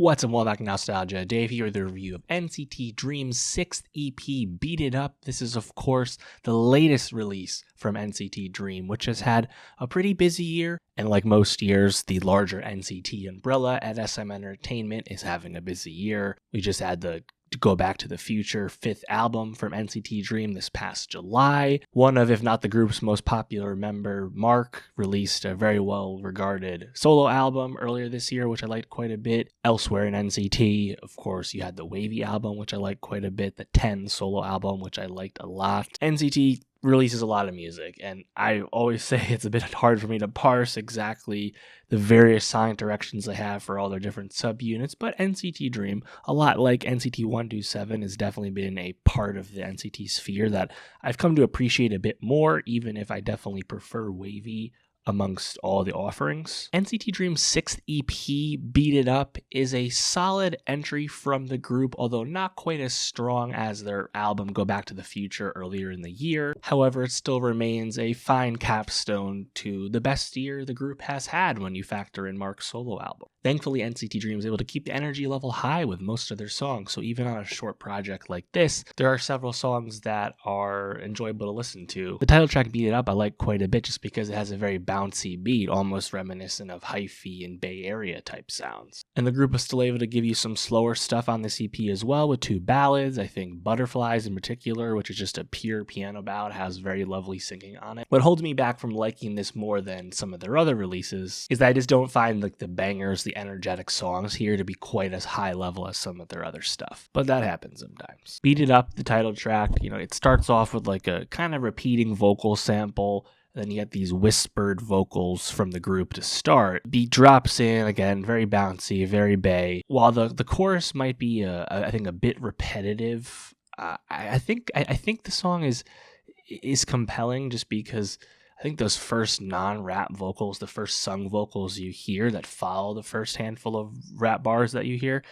What's up, welcome back to Nowstalgia. Dave here with a review of NCT Dream's 6th EP, Beat It Up. This is, of course, the latest release from NCT Dream, which has had a pretty busy year. And like most years, the larger NCT umbrella at SM Entertainment is having a busy year. We just had the Go Back to the Future 5th album from NCT Dream this past July. One of, if not the group's most popular member, Mark, released a very well-regarded solo album earlier this year, which I liked quite a bit. Elsewhere in NCT, of course, you had the Wavy album, which I liked quite a bit, the 10 solo album, which I liked a lot. NCT releases a lot of music, and I always say it's a bit hard for me to parse exactly the various sonic directions they have for all their different subunits, but NCT Dream, a lot like NCT 127, has definitely been a part of the NCT sphere that I've come to appreciate a bit more, even if I definitely prefer Wavy amongst all the offerings. NCT Dream's 6th EP, Beat It Up, is a solid entry from the group, although not quite as strong as their album Go Back to the Future earlier in the year. However, it still remains a fine capstone to the best year the group has had when you factor in Mark's solo album. Thankfully, NCT Dream is able to keep the energy level high with most of their songs, so even on a short project like this, there are several songs that are enjoyable to listen to. The title track, Beat It Up, I like quite a bit just because it has a very bouncy beat, almost reminiscent of hyphy and Bay Area type sounds. And the group is still able to give you some slower stuff on this EP as well, with 2 ballads. I think Butterflies in particular, which is just a pure piano ballad, has very lovely singing on it. What holds me back from liking this more than some of their other releases is that I just don't find like the bangers, the energetic songs here to be quite as high level as some of their other stuff. But that happens sometimes. Beat It Up, the title track, it starts off with like a kind of repeating vocal sample. Then you get these whispered vocals from the group to start. Beat drops in, again, very bouncy, very Bay. While the chorus might be, I think, a bit repetitive, I think the song is compelling just because I think those first non-rap vocals, the first sung vocals you hear that follow the first handful of rap bars that you hear,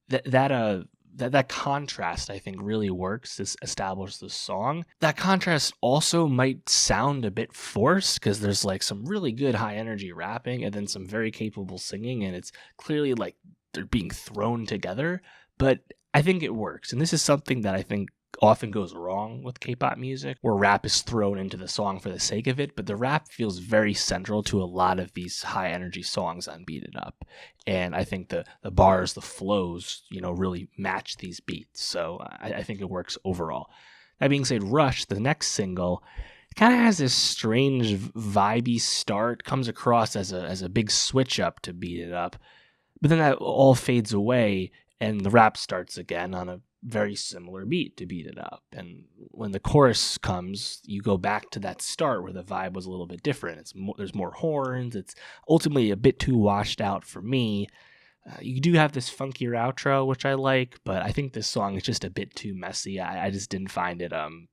that contrast, I think, really works to establish the song. That contrast also might sound a bit forced because there's like some really good high energy rapping and then some very capable singing, and it's clearly like they're being thrown together, but I think it works. And this is something that I think often goes wrong with K-pop music, where rap is thrown into the song for the sake of it, but the rap feels very central to a lot of these high energy songs on Beat It Up. And I think the bars, the flows, really match these beats. So I think it works overall. That being said, Rush, the next single, kind of has this strange vibey start, comes across as a big switch up to Beat It Up, but then that all fades away and the rap starts again on a very similar beat to Beat It Up. And when the chorus comes, you go back to that start where the vibe was a little bit different. There's more horns. It's ultimately a bit too washed out for me. You do have this funkier outro, which I like, but I think this song is just a bit too messy. I just didn't find it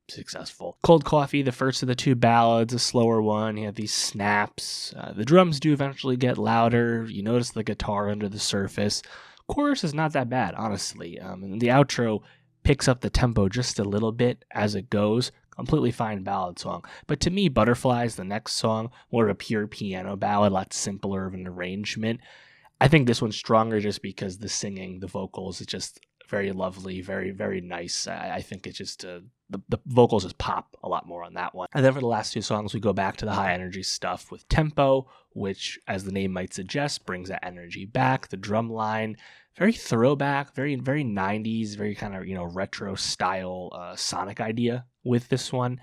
successful. Cold Coffee, the first of the 2 ballads, a slower one. You have these snaps. The drums do eventually get louder. You notice the guitar under the surface. Chorus is not that bad, honestly. And the outro picks up the tempo just a little bit as it goes. Completely fine ballad song. But to me, Butterflies, the next song, more of a pure piano ballad, a lot simpler of an arrangement. I think this one's stronger just because the singing, the vocals, is just very lovely, very, very nice. I think it's just the vocals just pop a lot more on that one. And then for the last 2 songs, we go back to the high energy stuff with Tempo, which, as the name might suggest, brings that energy back. The drum line, very throwback, very, very 90s, very kind of, retro style sonic idea with this one.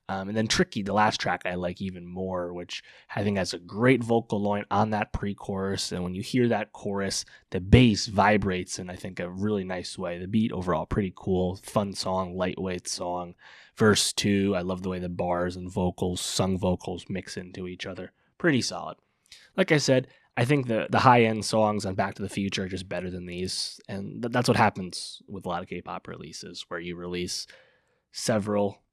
And then Tricky, the last track, I like even more, which I think has a great vocal line on that pre-chorus. And when you hear that chorus, the bass vibrates in, I think, a really nice way. The beat overall, pretty cool, fun song, lightweight song. Verse 2, I love the way the bars and vocals, sung vocals, mix into each other. Pretty solid. Like I said, I think the high-end songs on Back to the Future are just better than these. And that's what happens with a lot of K-pop releases, where you release several,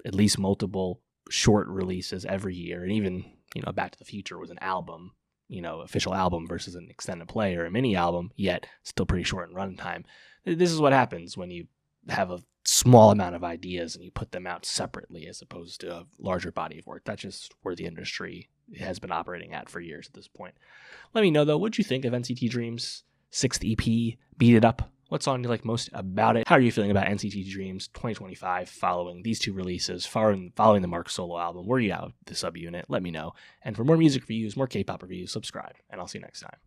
at least multiple short releases every year. And even, Back to the Future was an album, official album versus an extended play or a mini album, yet still pretty short in runtime. This is what happens when you have a small amount of ideas and you put them out separately as opposed to a larger body of work. That's just where the industry has been operating at for years at this point. Let me know, though, what'd you think of NCT Dream's 6th EP, Beat It Up. What song do you like most about it? How are you feeling about NCT Dreams 2025 following these two releases, following the Mark solo album? Where are you at with the subunit? Let me know. And for more music reviews, more K-pop reviews, subscribe, and I'll see you next time.